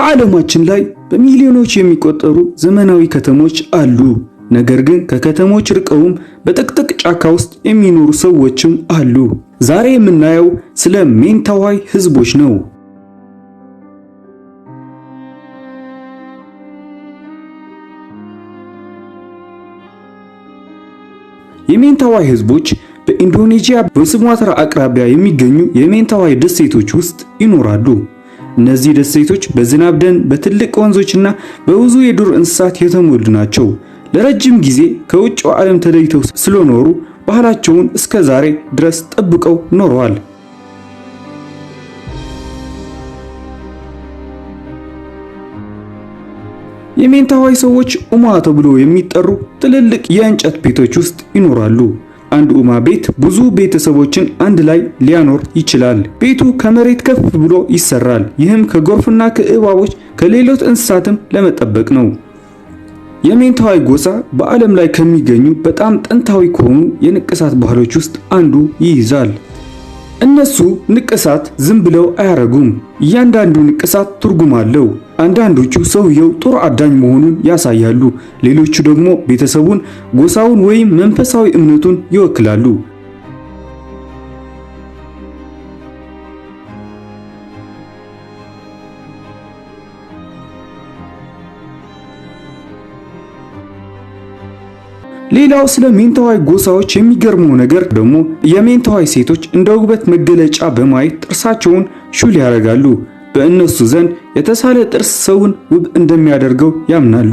በዓለማችን ላይ በሚሊዮኖች የሚቆጠሩ ዘመናዊ ከተሞች አሉ። ነገር ግን ከከተሞች ርቀውም በጥቅጥቅ ጫካ ውስጥ የሚኖሩ ሰዎችም አሉ። ዛሬ የምናየው ስለ ሜንታዋይ ህዝቦች ነው። የሜንታዋይ ህዝቦች በኢንዶኔዥያ በሱማትራ አቅራቢያ የሚገኙ የሜንታዋይ ደሴቶች ውስጥ ይኖራሉ። እነዚህ ደሴቶች በዝናብ ደን፣ በትልቅ ወንዞችና በብዙ የዱር እንስሳት የተሞሉ ናቸው። ለረጅም ጊዜ ከውጭው ዓለም ተለይተው ስለኖሩ ባህላቸውን እስከ ዛሬ ድረስ ጠብቀው ኖረዋል። የሜንታዋይ ሰዎች ኡማ ተብሎ የሚጠሩ ትልልቅ የእንጨት ቤቶች ውስጥ ይኖራሉ። አንድ ኡማ ቤት ብዙ ቤተሰቦችን አንድ ላይ ሊያኖር ይችላል። ቤቱ ከመሬት ከፍ ብሎ ይሰራል። ይህም ከጎርፍና ከእባቦች ከሌሎች እንስሳትም ለመጠበቅ ነው። የሜንታዋይ ጎሳ በዓለም ላይ ከሚገኙ በጣም ጥንታዊ ከሆኑ የንቅሳት ባህሎች ውስጥ አንዱ ይይዛል። እነሱ ንቅሳት ዝም ብለው አያረጉም። እያንዳንዱ ንቅሳት ትርጉም አለው። አንዳንዶቹ ሰውየው ጥሩ አዳኝ መሆኑን ያሳያሉ፣ ሌሎቹ ደግሞ ቤተሰቡን፣ ጎሳውን ወይም መንፈሳዊ እምነቱን ይወክላሉ። ሌላው ስለ ሜንታዋይ ጎሳዎች የሚገርመው ነገር ደግሞ የሜንታዋይ ሴቶች እንደ ውበት መገለጫ በማየት ጥርሳቸውን ሹል ያደርጋሉ። በእነሱ ዘንድ የተሳለ ጥርስ ሰውን ውብ እንደሚያደርገው ያምናሉ።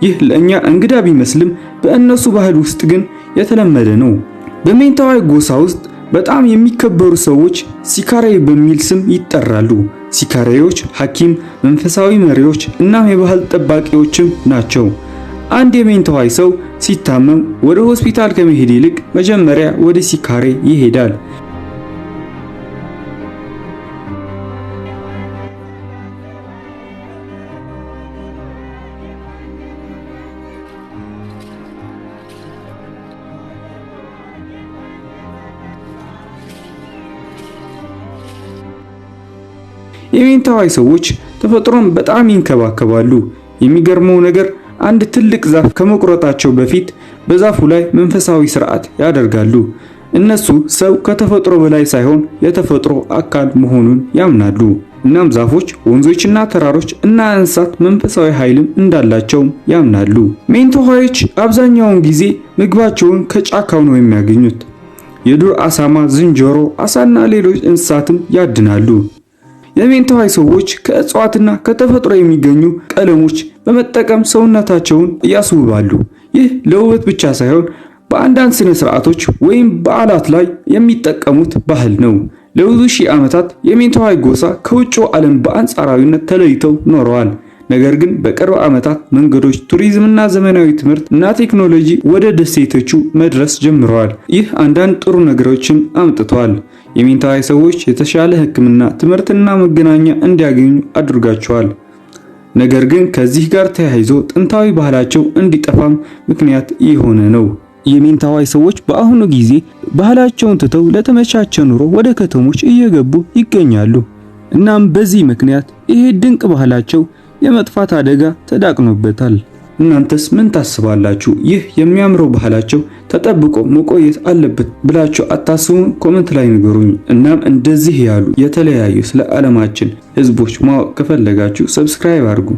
ይህ ለእኛ እንግዳ ቢመስልም በእነሱ ባህል ውስጥ ግን የተለመደ ነው። በሜንታዋይ ጎሳ ውስጥ በጣም የሚከበሩ ሰዎች ሲካሬ በሚል ስም ይጠራሉ። ሲካሬዎች ሐኪም፣ መንፈሳዊ መሪዎች እናም የባህል ጠባቂዎችም ናቸው። አንድ የሜንታዋይ ሰው ሲታመም ወደ ሆስፒታል ከመሄድ ይልቅ መጀመሪያ ወደ ሲካሬ ይሄዳል። የሜንታዋይ ሰዎች ተፈጥሮን በጣም ይንከባከባሉ። የሚገርመው ነገር አንድ ትልቅ ዛፍ ከመቁረጣቸው በፊት በዛፉ ላይ መንፈሳዊ ሥርዓት ያደርጋሉ። እነሱ ሰው ከተፈጥሮ በላይ ሳይሆን የተፈጥሮ አካል መሆኑን ያምናሉ። እናም ዛፎች፣ ወንዞችና ተራሮች እና እንስሳት መንፈሳዊ ኃይልም እንዳላቸው ያምናሉ። ሜንታዋዮች አብዛኛውን ጊዜ ምግባቸውን ከጫካው ነው የሚያገኙት። የዱር አሳማ፣ ዝንጀሮ፣ አሳና ሌሎች እንስሳትም ያድናሉ። የሜንታዋይ ሰዎች ከእጽዋትና ከተፈጥሮ የሚገኙ ቀለሞች በመጠቀም ሰውነታቸውን ያስውባሉ። ይህ ለውበት ብቻ ሳይሆን በአንዳንድ ስነ ስርዓቶች ወይም በዓላት ላይ የሚጠቀሙት ባህል ነው። ለብዙ ሺህ ዓመታት የሜንታዋይ ጎሳ ከውጭው ዓለም በአንጻራዊነት ተለይተው ኖረዋል። ነገር ግን በቅርብ ዓመታት መንገዶች፣ ቱሪዝምና ዘመናዊ ትምህርት እና ቴክኖሎጂ ወደ ደሴቶቹ መድረስ ጀምረዋል። ይህ አንዳንድ ጥሩ ነገሮችን አምጥቷል። የሜንታዋይ ሰዎች የተሻለ ሕክምና፣ ትምህርትና መገናኛ እንዲያገኙ አድርጓቸዋል። ነገር ግን ከዚህ ጋር ተያይዞ ጥንታዊ ባህላቸው እንዲጠፋም ምክንያት የሆነ ነው። የሜንታዋይ ሰዎች በአሁኑ ጊዜ ባህላቸውን ትተው ለተመቻቸ ኑሮ ወደ ከተሞች እየገቡ ይገኛሉ። እናም በዚህ ምክንያት ይሄ ድንቅ ባህላቸው የመጥፋት አደጋ ተዳቅኖበታል። እናንተስ ምን ታስባላችሁ? ይህ የሚያምረው ባህላቸው ተጠብቆ መቆየት አለበት ብላችሁ አታስቡም? ኮሜንት ላይ ንገሩኝ። እናም እንደዚህ ያሉ የተለያዩ ስለ ዓለማችን ህዝቦች ማወቅ ከፈለጋችሁ ሰብስክራይብ አድርጉ።